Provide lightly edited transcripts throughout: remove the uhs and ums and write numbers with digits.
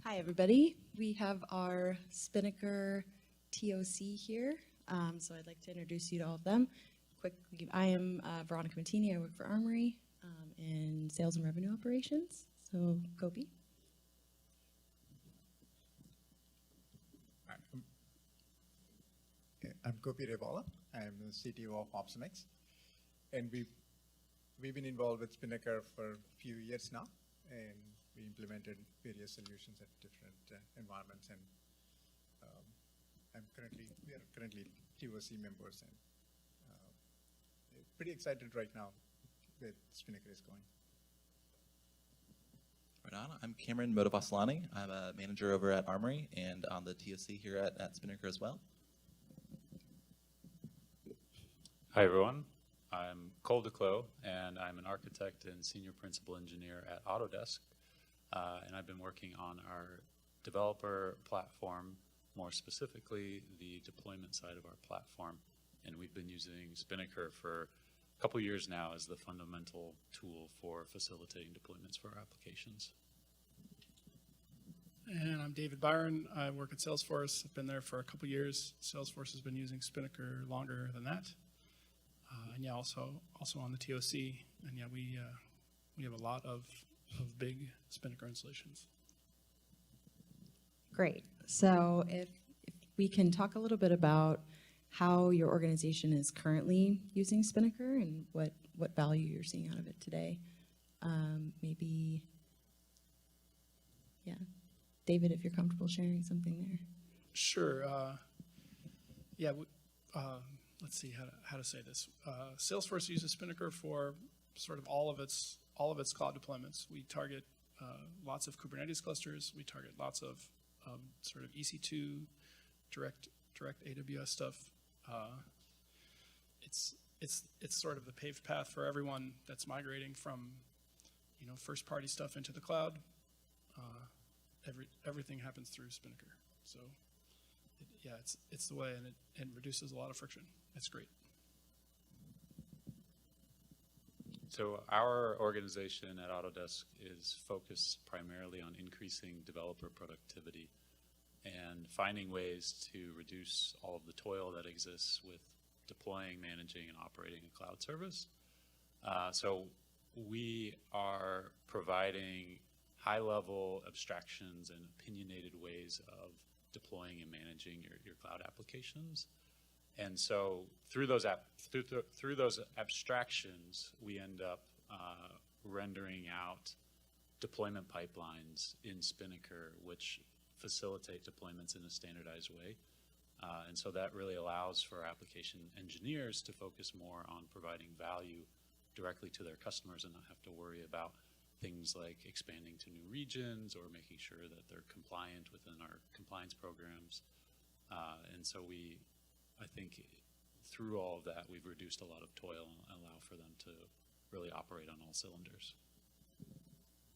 Hi, everybody. We have our Spinnaker TOC here, so I'd like to introduce you to all of them. Quickly, I am Veronica. I work for Armory in sales and revenue operations. So, Gopi. I'm Gopi Revala. I'm the CTO of Opsonix, and we've been involved with Spinnaker for a few years now, and we implemented various solutions at different environments. And we are currently TOC members, and pretty excited right now that Spinnaker is going. Right on. I'm Cameron Motovaslani. I'm a manager over at Armory and on the TOC here at Spinnaker as well. Hi, everyone. I'm Cole Duclos, and I'm an architect and senior principal engineer at Autodesk. And I've been working on our developer platform, more specifically the deployment side of our platform. And we've been using Spinnaker for a couple years now as the fundamental tool for facilitating deployments for our applications. And I'm David Byron. I work at Salesforce. I've been there for a couple years. Salesforce has been using Spinnaker longer than that. And yeah, also on the TOC. And yeah, we have a lot of big Spinnaker installations. Great. So if we can talk a little bit about how your organization is currently using Spinnaker and what value you're seeing out of it today. Maybe, yeah. David, if you're comfortable sharing something there. Sure. Yeah. Let's see how to say this. Salesforce uses Spinnaker for sort of all of its cloud deployments. We target lots of Kubernetes clusters. We target lots of sort of EC2, direct AWS stuff. It's sort of the paved path for everyone that's migrating from first-party stuff into the cloud. Everything happens through Spinnaker. So it's the way, and it reduces a lot of friction. It's great. So our organization at Autodesk is focused primarily on increasing developer productivity and finding ways to reduce all of the toil that exists with deploying, managing, and operating a cloud service. So we are providing high-level abstractions and opinionated ways of deploying and managing your cloud applications. And so through those abstractions, we end up rendering out deployment pipelines in Spinnaker, which facilitate deployments in a standardized way. And so that really allows for application engineers to focus more on providing value directly to their customers and not have to worry about things like expanding to new regions or making sure that they're compliant within our compliance programs. And so I think through all of that, we've reduced a lot of toil and allow for them to really operate on all cylinders.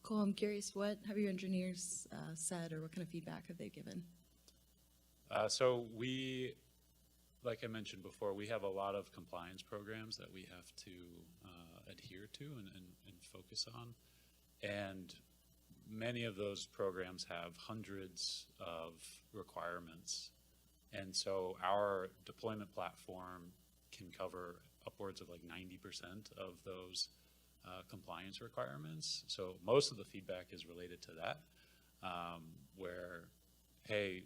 Cool. I'm curious, what have your engineers said, or what kind of feedback have they given? So we, like I mentioned before, we have a lot of compliance programs that we have to adhere to and focus on. And many of those programs have hundreds of requirements. And so our deployment platform can cover upwards of like 90% of those compliance requirements. So most of the feedback is related to that, where, hey,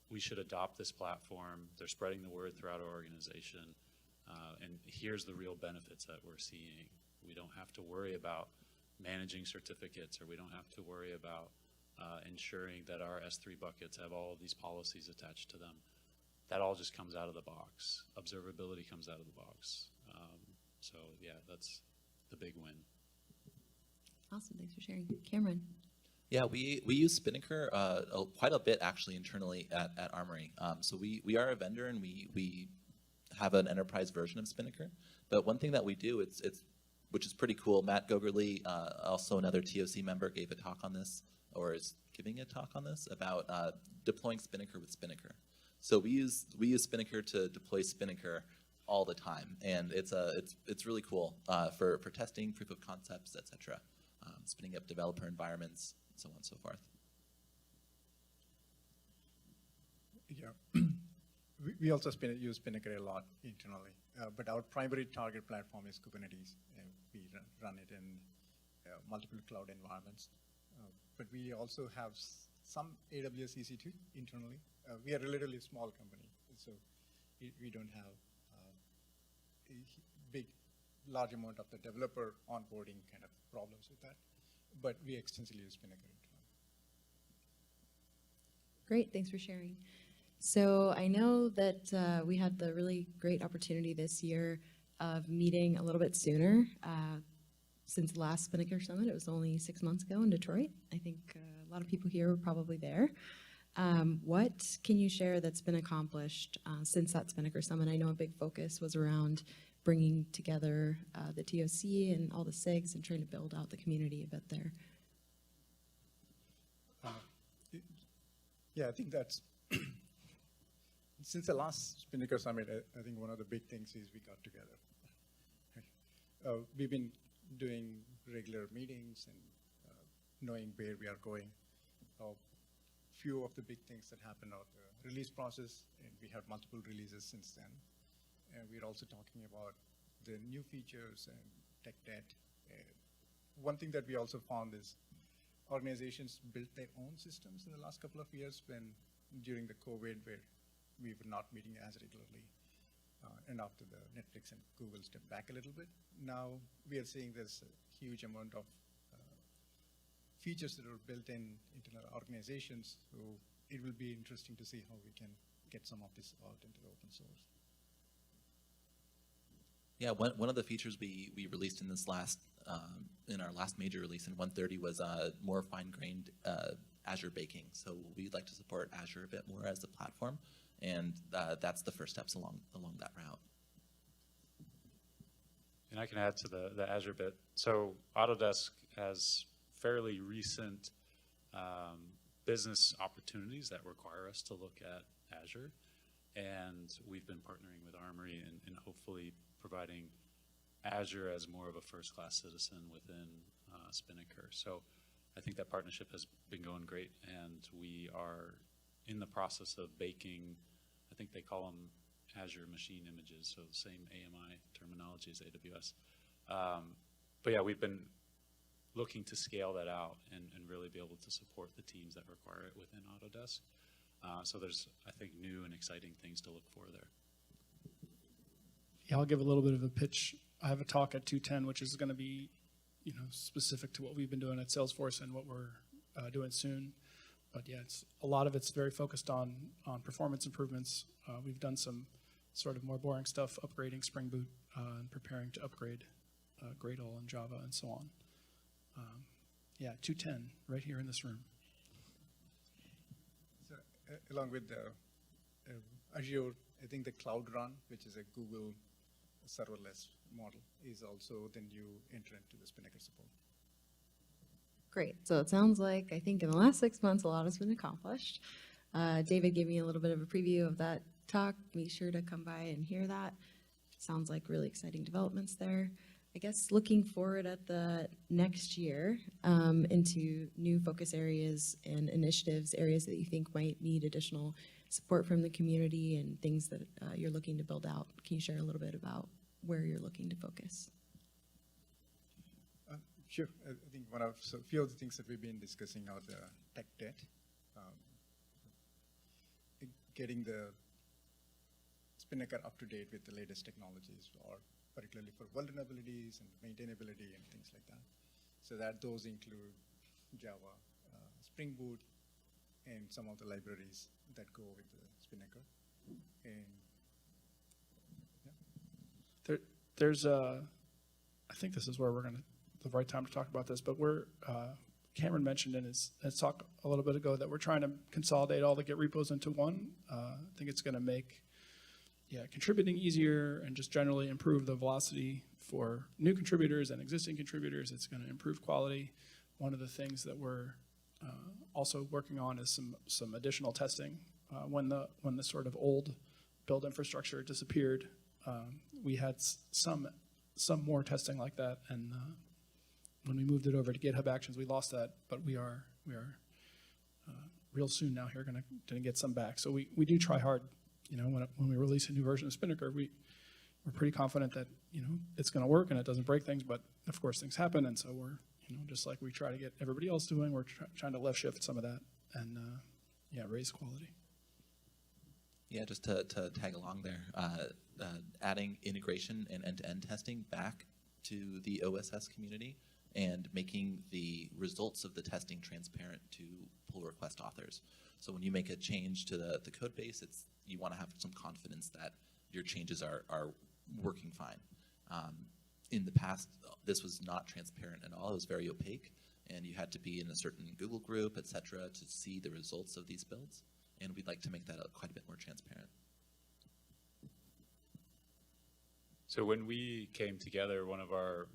we should adopt this platform. They're spreading the word throughout our organization. And here's the real benefits that we're seeing. We don't have to worry about managing certificates, or we don't have to worry about ensuring that our S3 buckets have all of these policies attached to them. That all just comes out of the box. Observability comes out of the box. So yeah, that's the big win. Awesome, thanks for sharing. Cameron. Yeah, we use Spinnaker quite a bit actually internally at Armory. So we are a vendor and we have an enterprise version of Spinnaker. But one thing that we do, which is pretty cool, Matt Gogerly, also another TOC member, gave a talk on this, or is giving a talk on this, about deploying Spinnaker with Spinnaker. So we use Spinnaker to deploy Spinnaker all the time, and it's really cool for testing, proof of concepts, etc. Spinning up developer environments, so on and so forth. we also use Spinnaker a lot internally, but our primary target platform is Kubernetes. We run it in multiple cloud environments, but we also have some AWS EC2 internally. We are a relatively small company, so we don't have a large amount of the developer onboarding kind of problems with that, but we extensively use Spinnaker internally. Great, thanks for sharing. So I know that we had the really great opportunity this year of meeting a little bit sooner. Since the last Spinnaker Summit, it was only 6 months ago in Detroit. I think a lot of people here were probably there. What can you share that's been accomplished since that Spinnaker Summit? I know a big focus was around bringing together the TOC and all the SIGs and trying to build out the community a bit there. Yeah, I think that's, since the last Spinnaker Summit, I think one of the big things is we got together. We've been doing regular meetings and knowing where we are going. Few of the big things that happened are the release process, and we have multiple releases since then. And we're also talking about the new features and tech debt. One thing that we also found is organizations built their own systems in the last couple of years during the COVID, where we were not meeting as regularly. And after the Netflix and Google stepped back a little bit, now we are seeing this huge amount of features that are built into our organizations. So it will be interesting to see how we can get some of this out into the open source. Yeah, one of the features we released in this in our last major release in 1.30 was more fine-grained Azure baking. So we'd like to support Azure a bit more as a platform, and that's the first steps along that route. And I can add to the Azure bit. So Autodesk has fairly recent business opportunities that require us to look at Azure, and we've been partnering with Armory and hopefully providing Azure as more of a first-class citizen within Spinnaker. So I think that partnership has been going great, and we are in the process of baking, I think they call them Azure machine images, so the same AMI terminology as AWS. But yeah, we've been looking to scale that out and really be able to support the teams that require it within Autodesk. So there's, I think, new and exciting things to look for there. Yeah, I'll give a little bit of a pitch. I have a talk at 2:10, which is going to be, specific to what we've been doing at Salesforce and what we're doing soon. But yeah, a lot of it's very focused on performance improvements. We've done some sort of more boring stuff, upgrading Spring Boot and preparing to upgrade Gradle and Java and so on. Yeah, 2:10, right here in this room. So along with the Azure, I think the Cloud Run, which is a Google serverless model, is also the new entrant to the Spinnaker support. Great. So it sounds like, I think in the last 6 months, a lot has been accomplished. David gave me a little bit of a preview of that talk. Be sure to come by and hear that. Sounds like really exciting developments there. I guess looking forward at the next year into new focus areas and initiatives, areas that you think might need additional support from the community and things that you're looking to build out. Can you share a little bit about where you're looking to focus? Sure. I think a few of the things that we've been discussing are the tech debt, getting the Spinnaker up to date with the latest technologies, or particularly for vulnerabilities and maintainability and things like that. So that those include Java, Spring Boot, and some of the libraries that go with the Spinnaker. And yeah. There's I think this is where we're the right time to talk about this, but Cameron mentioned in his talk a little bit ago that we're trying to consolidate all the Git repos into one. I think it's going to make contributing easier and just generally improve the velocity for new contributors and existing contributors. It's going to improve quality. One of the things that we're also working on is some additional testing. When the sort of old build infrastructure disappeared, we had some more testing like that, and when we moved it over to GitHub Actions, we lost that. But we are real soon now here going to get some back. So we do try hard when we release a new version of Spinnaker, we're pretty confident that, it's going to work and it doesn't break things, but of course things happen. And so we're, just like we try to get everybody else doing, we're trying to left shift some of that and, raise quality. Yeah, just to tag along there, adding integration and end-to-end testing back to the OSS community and making the results of the testing transparent to pull request authors. So when you make a change to the code base, you want to have some confidence that your changes are working fine. In the past, this was not transparent at all. It was very opaque, and you had to be in a certain Google group, et cetera, to see the results of these builds. And we'd like to make that quite a bit more transparent. So when we came together, one of our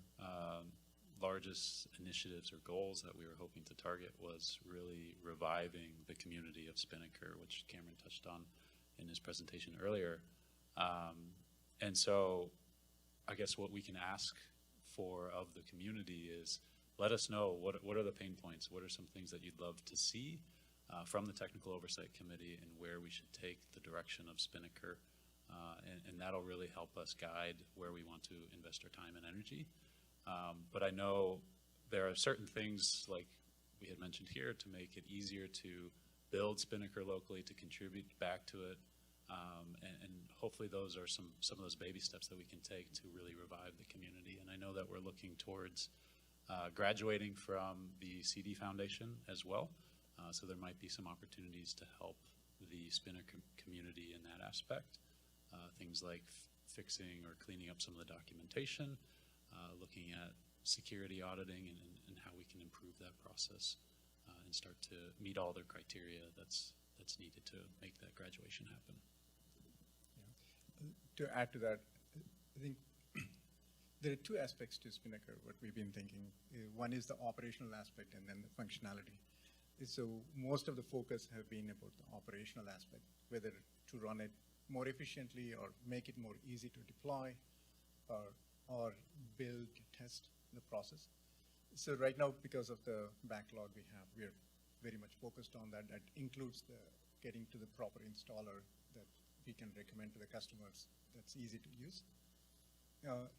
largest initiatives or goals that we were hoping to target was really reviving the community of Spinnaker, which Cameron touched on in his presentation earlier. And so I guess what we can ask for of the community is let us know what are the pain points, what are some things that you'd love to see from the Technical Oversight Committee and where we should take the direction of Spinnaker. And that'll really help us guide where we want to invest our time and energy. But I know there are certain things, like we had mentioned here, to make it easier to build Spinnaker locally, to contribute back to it. And hopefully those are some of those baby steps that we can take to really revive the community. And I know that we're looking towards graduating from the CD Foundation as well. So there might be some opportunities to help the Spinnaker community in that aspect. Things like fixing or cleaning up some of the documentation, looking at security auditing and how we can improve that process and start to meet all the criteria that's needed to make that graduation happen. To add to that, I think there are two aspects to Spinnaker, what we've been thinking. One is the operational aspect and then the functionality. So most of the focus have been about the operational aspect, whether to run it more efficiently or make it more easy to deploy or build, test the process. So right now, because of the backlog we have, we're very much focused on that. That includes the getting to the proper installer that we can recommend to the customers that's easy to use.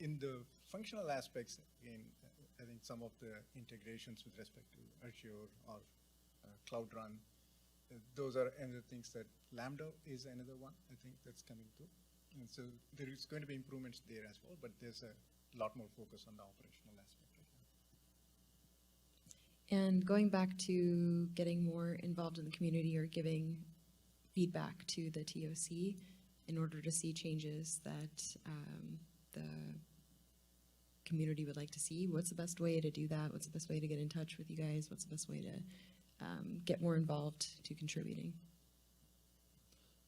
In the functional aspects, I think some of the integrations with respect to Azure or Cloud Run, those are other things that Lambda is another one, I think, that's coming through. And so there is going to be improvements there as well, but there's a lot more focus on the operational aspect right now. And going back to getting more involved in the community or giving feedback to the TOC in order to see changes that the community would like to see, what's the best way to do that? What's the best way to get in touch with you guys? What's the best way to get more involved to contributing?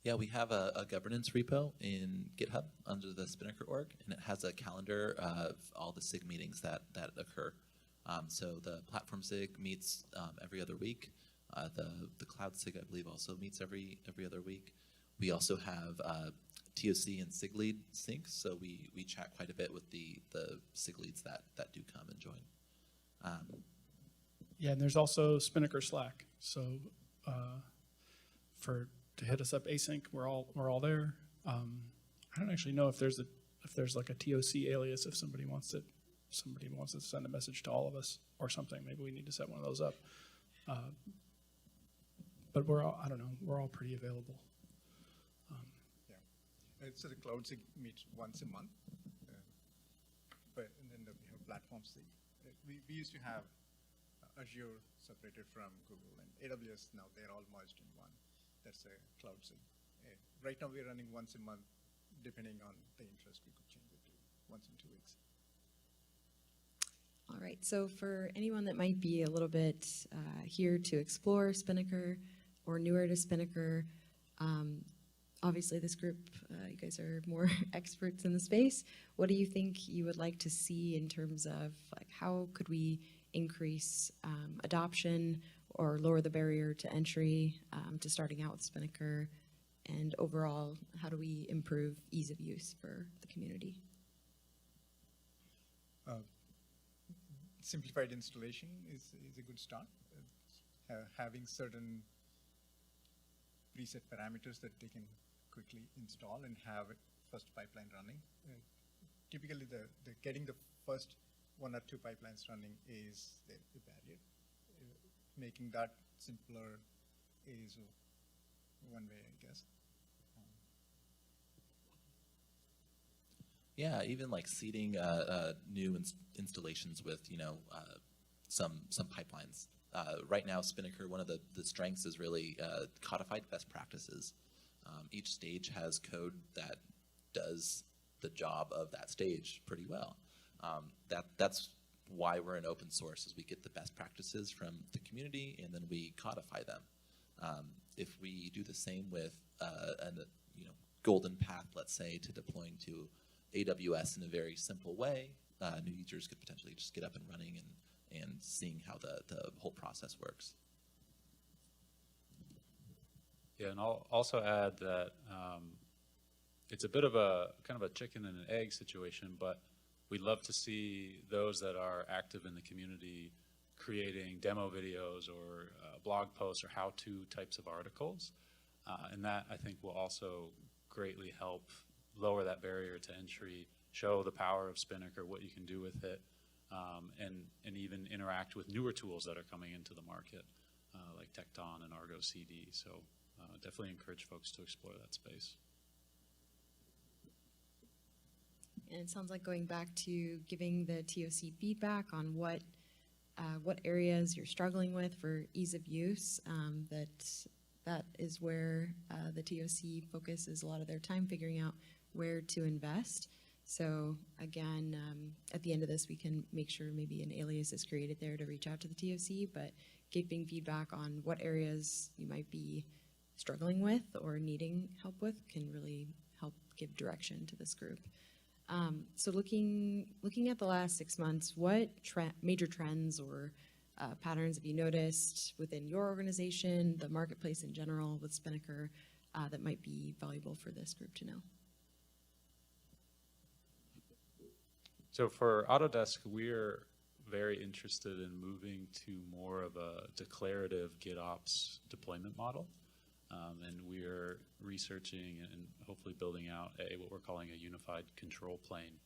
Yeah, we have a governance repo in GitHub under the Spinnaker org, and it has a calendar of all the SIG meetings that occur. So the platform SIG meets every other week. The cloud SIG, I believe, also meets every other week. We also have TOC and SIG lead syncs, so we chat quite a bit with the SIG leads that do come and join. Yeah, and there's also Spinnaker Slack. So to hit us up async, we're all there. I don't actually know if there's like a TOC alias if somebody wants to send a message to all of us or something. Maybe we need to set one of those up. But we're all pretty available. So the Cloud SIG meets once a month, and then we have Platform SIG. We used to have Azure separated from Google and AWS. Now they're all merged in one. That's a Cloud SIG. Right now we're running once a month. Depending on the interest, we could change it to once in 2 weeks. All right, so for anyone that might be a little bit here to explore Spinnaker or newer to Spinnaker, obviously this group, you guys are more experts in the space. What do you think you would like to see in terms of like how could we increase adoption or lower the barrier to entry to starting out with Spinnaker? And overall, how do we improve ease of use for the community? Simplified installation is a good start. Having certain preset parameters that they can quickly install and have it first pipeline running. Typically, the getting the first 1 or 2 pipelines running is the barrier. Making that simpler is one way, I guess. Yeah, even like seeding new installations with some pipelines. Right now, Spinnaker, one of the strengths is really codified best practices. Each stage has code that does the job of that stage pretty well. That's why we're in open source, is we get the best practices from the community and then we codify them. If we do the same with a golden path, let's say, to deploying to AWS in a very simple way, new users could potentially just get up and running and seeing how the whole process works. Yeah, and I'll also add that it's a bit of a kind of a chicken and an egg situation, but we'd love to see those that are active in the community creating demo videos or blog posts or how-to types of articles. And that, I think, will also greatly help lower that barrier to entry, show the power of Spinnaker, what you can do with it, and even interact with newer tools that are coming into the market, like Tecton and Argo CD. So definitely encourage folks to explore that space. And it sounds like going back to giving the TOC feedback on what areas you're struggling with for ease of use, that is where the TOC focuses a lot of their time figuring out where to invest. So again, at the end of this, we can make sure maybe an alias is created there to reach out to the TOC, but giving feedback on what areas you might be struggling with or needing help with can really help give direction to this group. So looking at the last 6 months, what major trends or patterns have you noticed within your organization, the marketplace in general with Spinnaker, that might be valuable for this group to know? So for Autodesk, we're very interested in moving to more of a declarative GitOps deployment model. And we're researching and hopefully building out what we're calling a unified control plane.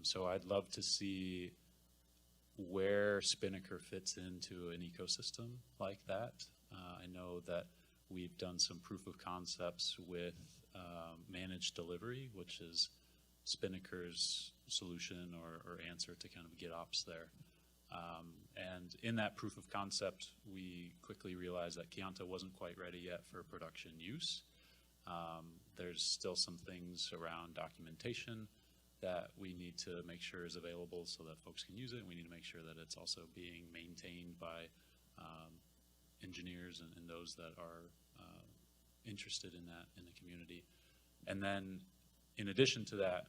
So I'd love to see where Spinnaker fits into an ecosystem like that. I know that we've done some proof of concepts with managed delivery, which is Spinnaker's solution or answer to kind of GitOps there. And in that proof of concept, we quickly realized that Kianta wasn't quite ready yet for production use. There's still some things around documentation that we need to make sure is available so that folks can use it. We need to make sure that it's also being maintained by engineers and those that are interested in that in the community. And then in addition to that,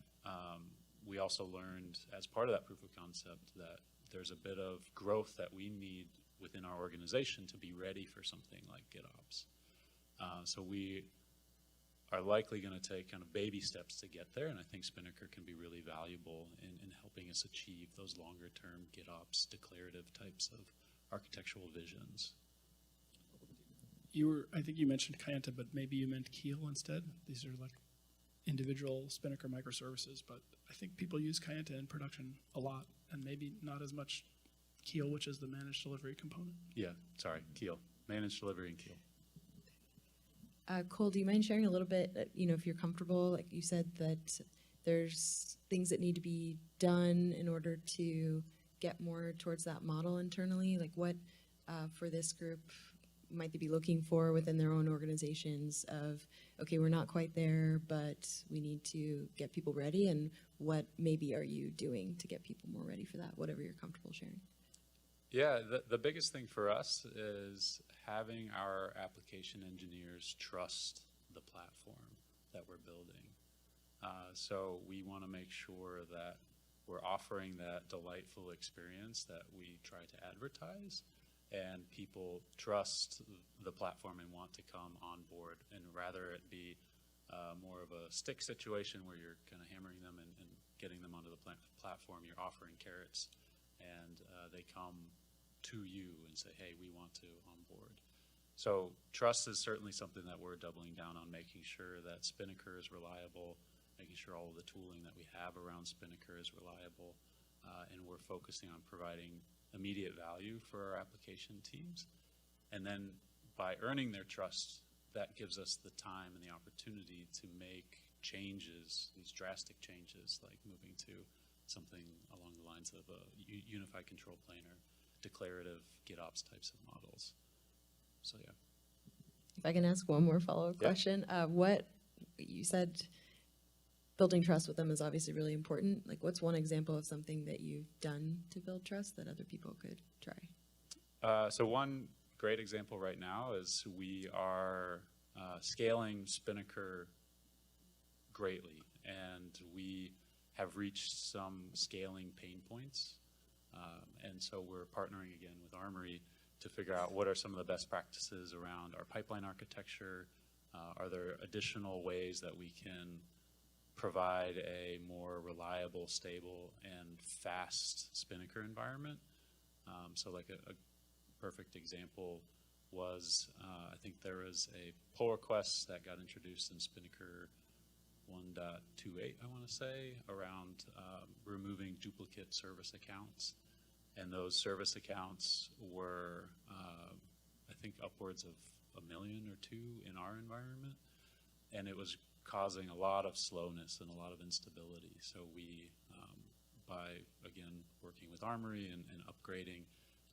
we also learned as part of that proof of concept that there's a bit of growth that we need within our organization to be ready for something like GitOps. So we are likely going to take kind of baby steps to get there, and I think Spinnaker can be really valuable in helping us achieve those longer-term GitOps declarative types of architectural visions. I think you mentioned Kianta, but maybe you meant Keel instead. These are like individual Spinnaker microservices, but I think people use Kianta in production a lot, and maybe not as much Keel, which is the managed delivery component. Yeah, sorry, Keel. Managed delivery and Keel. Cole, do you mind sharing a little bit, if you're comfortable, like you said that there's things that need to be done in order to get more towards that model internally? Like what, for this group, might they be looking for within their own organizations of, okay, we're not quite there, but we need to get people ready, and what maybe are you doing to get people more ready for that, whatever you're comfortable sharing? Yeah, the biggest thing for us is having our application engineers trust the platform that we're building. So we want to make sure that we're offering that delightful experience that we try to advertise, and people trust the platform and want to come on board, and rather it be more of a stick situation where you're kind of hammering them and getting them onto the platform, you're offering carrots, and they come to you and say, hey, we want to onboard. So trust is certainly something that we're doubling down on, making sure that Spinnaker is reliable, making sure all of the tooling that we have around Spinnaker is reliable, and we're focusing on providing immediate value for our application teams. And then by earning their trust, that gives us the time and the opportunity to make changes, these drastic changes, like moving to something along the lines of a unified control plane or declarative GitOps types of models. So yeah. If I can ask one more follow-up Yeah. question, what you said, building trust with them is obviously really important. Like, what's one example of something that you've done to build trust that other people could try? So one great example right now is we are scaling Spinnaker greatly, and we have reached some scaling pain points. And so we're partnering again with Armory to figure out what are some of the best practices around our pipeline architecture. Are there additional ways that we can provide a more reliable, stable, and fast Spinnaker environment? So like a perfect example was, I think there was a pull request that got introduced in Spinnaker 1.28, I want to say, around removing duplicate service accounts. And those service accounts were, I think, upwards of 1 million or 2 in our environment. And it was causing a lot of slowness and a lot of instability. So we, by, again, working with Armory and upgrading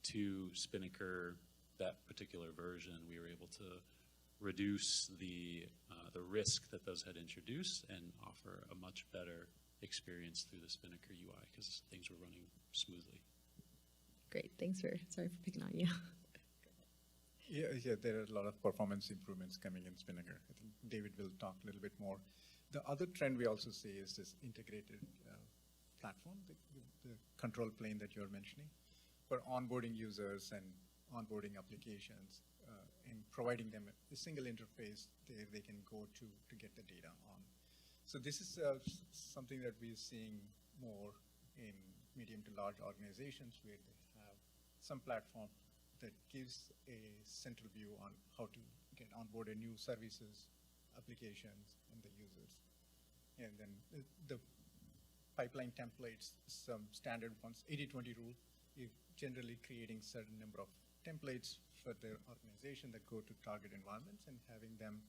to Spinnaker, that particular version, we were able to reduce the risk that those had introduced and offer a much better experience through the Spinnaker UI because things were running smoothly. Great, sorry for picking on you. Yeah, there are a lot of performance improvements coming in Spinnaker. I think David will talk a little bit more. The other trend we also see is this integrated platform, the control plane that you're mentioning, for onboarding users and onboarding applications and providing them a single interface they can go to get the data on. So this is something that we're seeing more in medium to large organizations where they have some platform that gives a central view on how to get onboarded new services, applications, and the users. And then the pipeline templates, some standard ones, 80-20 rule, is generally creating certain number of templates for their organization that go to target environments and having them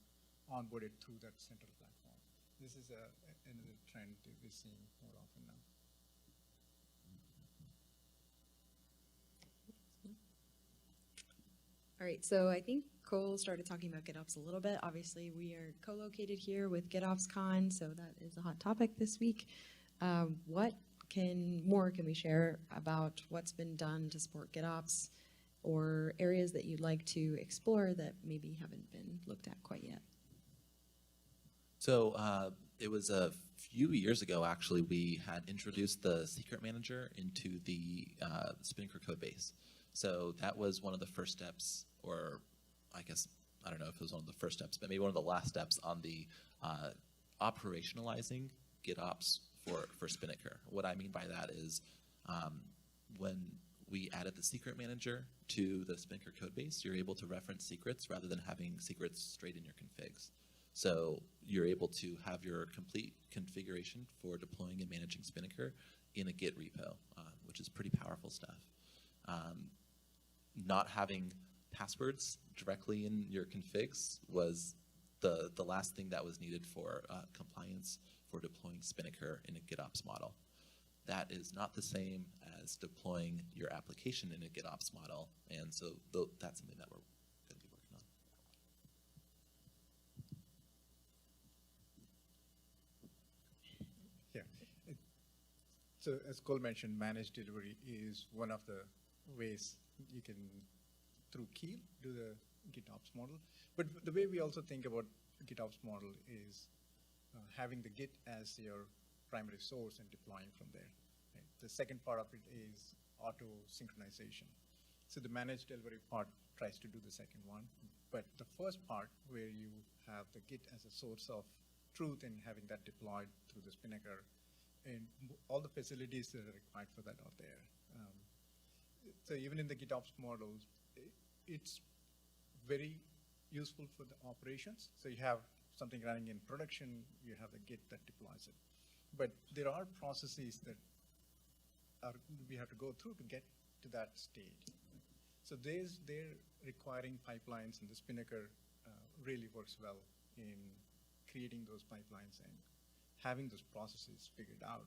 onboarded through that central platform. This is another trend that we're seeing more often now. All right, so I think Cole started talking about GitOps a little bit. Obviously, we are co-located here with GitOps Con, so that is a hot topic this week. What more can we share about what's been done to support GitOps, or areas that you'd like to explore that maybe haven't been looked at quite yet? So it was a few years ago, actually, we had introduced the secret manager into the Spinnaker code base. So that was one of the first steps, or I guess, I don't know if it was one of the first steps, but maybe one of the last steps on the operationalizing GitOps for Spinnaker. What I mean by that is when we added the secret manager to the Spinnaker code base, you're able to reference secrets rather than having secrets straight in your configs. So you're able to have your complete configuration for deploying and managing Spinnaker in a Git repo, which is pretty powerful stuff. Not having passwords directly in your configs was the last thing that was needed for compliance for deploying Spinnaker in a GitOps model. That is not the same as deploying your application in a GitOps model, and so that's something that we're going to be working on. Yeah. So as Cole mentioned, managed delivery is one of the ways you can, through Keel, do the GitOps model. But the way we also think about GitOps model is having the Git as your primary source and deploying from there. Right? The second part of it is auto synchronization. So the managed delivery part tries to do the second one. But the first part, where you have the Git as a source of truth and having that deployed through the Spinnaker, and all the facilities that are required for that are there. So even in the GitOps models, it's very useful for the operations. So you have something running in production, you have the Git that deploys it. But there are processes that we have to go through to get to that stage. So they're requiring pipelines, and the Spinnaker really works well in creating those pipelines and having those processes figured out.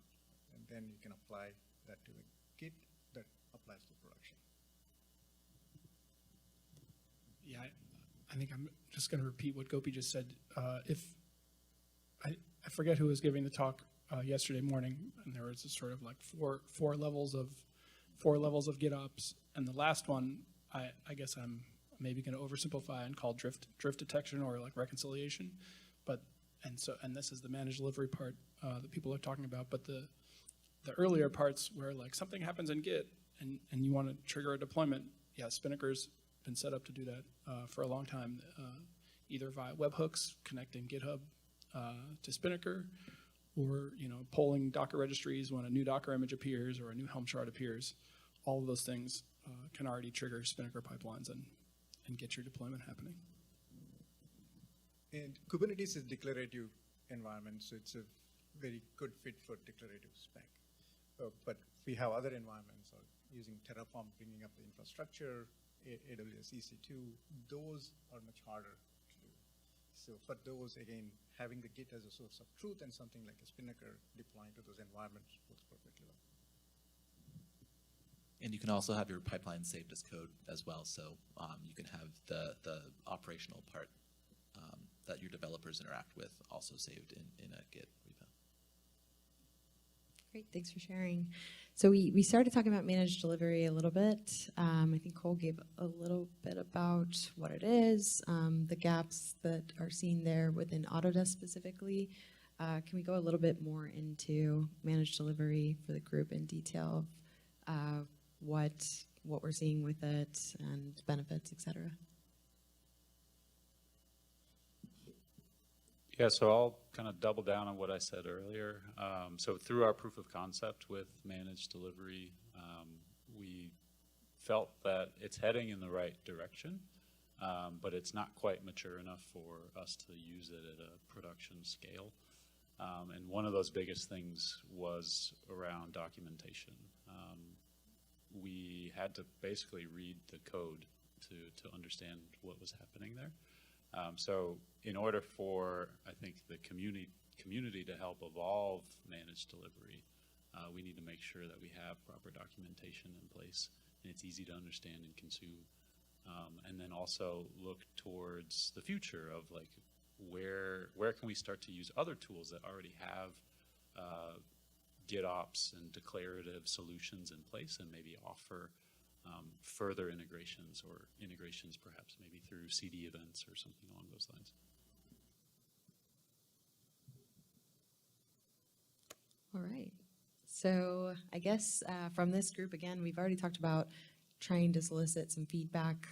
And then you can apply that to the Git that applies to production. Yeah, I think I'm just going to repeat what Gopi just said. If I forget who was giving the talk yesterday morning, and there was a sort of like four levels of GitOps, and the last one I guess I'm maybe going to oversimplify and call drift detection or like reconciliation, and this is the managed delivery part that people are talking about. But the earlier parts where like something happens in Git and you want to trigger a deployment, yeah, Spinnaker's been set up to do that for a long time, either via webhooks connecting GitHub to Spinnaker, or polling Docker registries when a new Docker image appears or a new Helm chart appears. All of those things can already trigger Spinnaker pipelines and get your deployment happening. And Kubernetes is a declarative environment, so it's a very good fit for declarative spec. But we have other environments, or using Terraform, bringing up the infrastructure, AWS EC2, those are much harder to do. So for those, again, having the Git as a source of truth and something like a Spinnaker deploying to those environments works perfectly well. And you can also have your pipeline saved as code as well, so you can have the operational part that your developers interact with also saved in a Git repo. Great, thanks for sharing. So we started talking about managed delivery a little bit. I think Cole gave a little bit about what it is, the gaps that are seen there within Autodesk specifically. Can we go a little bit more into managed delivery for the group in detail of what we're seeing with it and benefits, et cetera? Yeah, so I'll kind of double down on what I said earlier. So through our proof of concept with managed delivery, we felt that it's heading in the right direction, but it's not quite mature enough for us to use it at a production scale. And one of those biggest things was around documentation. We had to basically read the code to understand what was happening there. So in order for, I think, the community to help evolve managed delivery, we need to make sure that we have proper documentation in place and it's easy to understand and consume. And then also look towards the future of like where can we start to use other tools that already have GitOps and declarative solutions in place, and maybe offer further integrations, or integrations perhaps maybe through CD events or something along those lines. All right. So I guess from this group, again, we've already talked about trying to solicit some feedback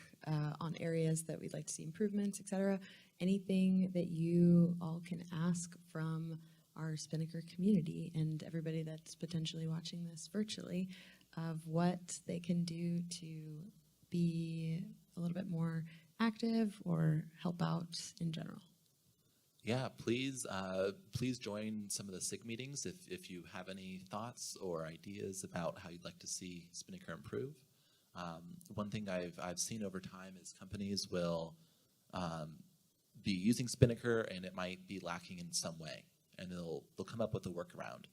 on areas that we'd like to see improvements, et cetera. Anything that you all can ask from our Spinnaker community and everybody that's potentially watching this virtually of what they can do to be a little bit more active or help out in general? Yeah, please join some of the SIG meetings if you have any thoughts or ideas about how you'd like to see Spinnaker improve. One thing I've seen over time is companies will be using Spinnaker and it might be lacking in some way, and they'll come up with a workaround,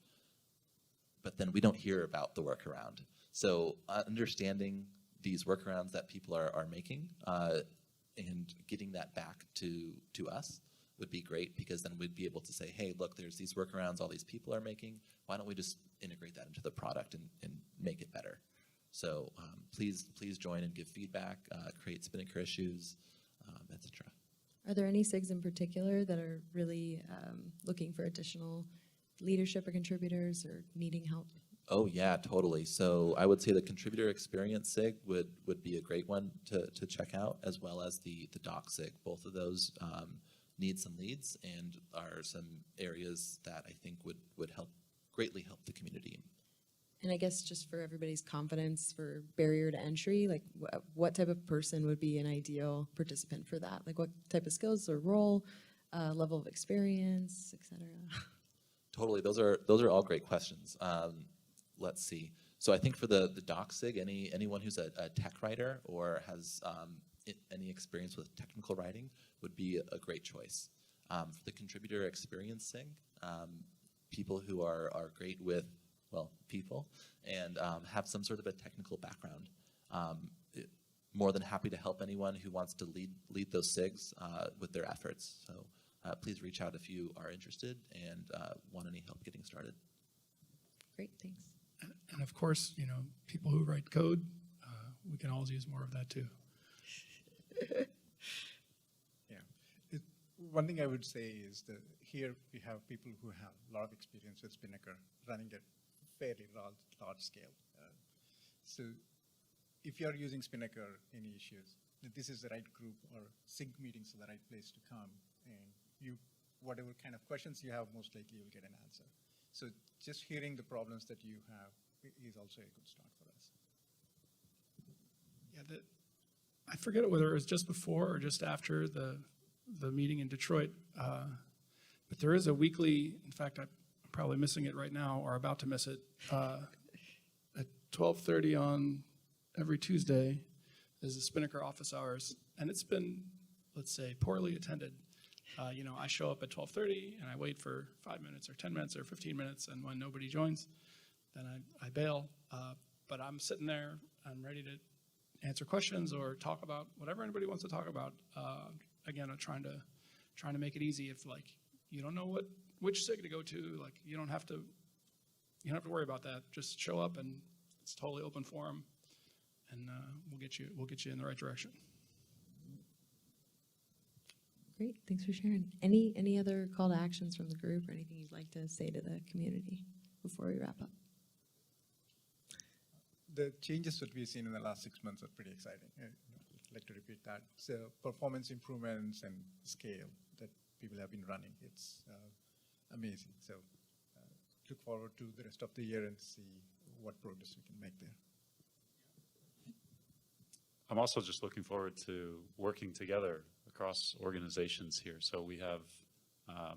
but then we don't hear about the workaround. So understanding these workarounds that people are making and getting that back to us would be great, because then we'd be able to say, hey, look, there's these workarounds all these people are making. Why don't we just integrate that into the product and make it better? So please join and give feedback, create Spinnaker issues, etc. Are there any SIGs in particular that are really looking for additional leadership or contributors or needing help? Oh yeah, totally. So I would say the contributor experience SIG would be a great one to check out, as well as the doc SIG. Both of those need some leads and are some areas that I think would greatly help the community. And I guess just for everybody's confidence, for barrier to entry, like what type of person would be an ideal participant for that? Like what type of skills or role, level of experience, et cetera? Totally, those are all great questions. Let's see. So I think for the doc sig, anyone who's a tech writer or has any experience with technical writing would be a great choice. For the contributor experience sig, people who are great with, well, people and have some sort of a technical background. More than happy to help anyone who wants to lead those SIGs with their efforts. So please reach out if you are interested and want any help getting started. Great, thanks. And of course, you know, people who write code, we can always use more of that too. Yeah. One thing I would say is that here we have people who have a lot of experience with Spinnaker running at fairly large scale. So if you're using Spinnaker, any issues, this is the right group, or SIG meetings are the right place to come, and whatever kind of questions you have, most likely you'll get an answer. So just hearing the problems that you have is also a good start for us. Yeah, I forget whether it was just before or just after the meeting in Detroit, but there is a weekly, in fact, I'm probably missing it right now or about to miss it, at 12:30 on every Tuesday is the Spinnaker office hours, and it's been, let's say, poorly attended. You know, I show up at 12:30 and I wait for 5 minutes or 10 minutes or 15 minutes, and when nobody joins, then I bail. But I'm sitting there, I'm ready to answer questions or talk about whatever anybody wants to talk about. Again, I'm trying to make it easy. If like you don't know which SIG to go to, like you don't have to worry about that. Just show up, and it's totally open forum, and we'll get you in the right direction. Great, thanks for sharing. Any other call to actions from the group or anything you'd like to say to the community before we wrap up? The changes that we've seen in the last 6 months are pretty exciting. I'd like to repeat that. So performance improvements and scale that people have been running, it's amazing. So look forward to the rest of the year and see what progress we can make there. I'm also just looking forward to working together across organizations here. So we have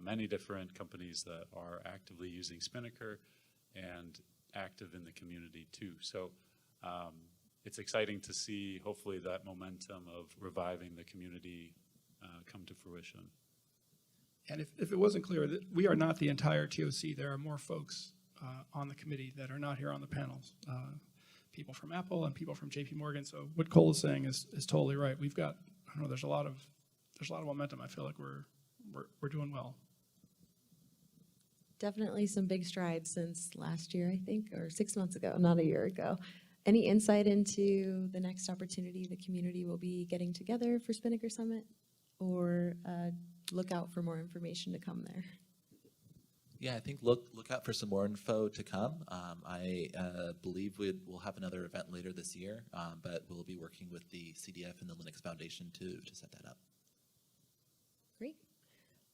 many different companies that are actively using Spinnaker and active in the community too. So it's exciting to see, hopefully, that momentum of reviving the community come to fruition. And if it wasn't clear, that we are not the entire TOC. There are more folks on the committee that are not here on the panels. People from Apple and people from JP Morgan. So what Cole is saying is totally right. We've got, I don't know, there's a lot of momentum. I feel like we're doing well. Definitely some big strides since last year, I think, or 6 months ago, not a year ago. Any insight into the next opportunity the community will be getting together for Spinnaker Summit, or look out for more information to come there? Yeah, I think look out for some more info to come. I believe we'll have another event later this year, but we'll be working with the CDF and the Linux Foundation to set that up. Great.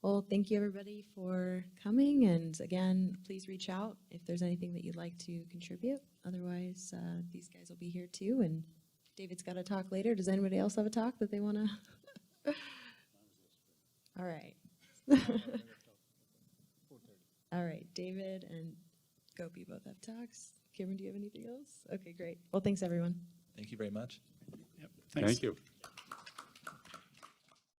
Well, thank you everybody for coming, and again, please reach out if there's anything that you'd like to contribute. Otherwise, these guys will be here too, and David's got a talk later. Does anybody else have a talk that they want to? All right. All right, David and Gopi both have talks. Cameron, do you have anything else? Okay, great. Well, thanks everyone. Thank you very much. Yep. Thanks. Thank you.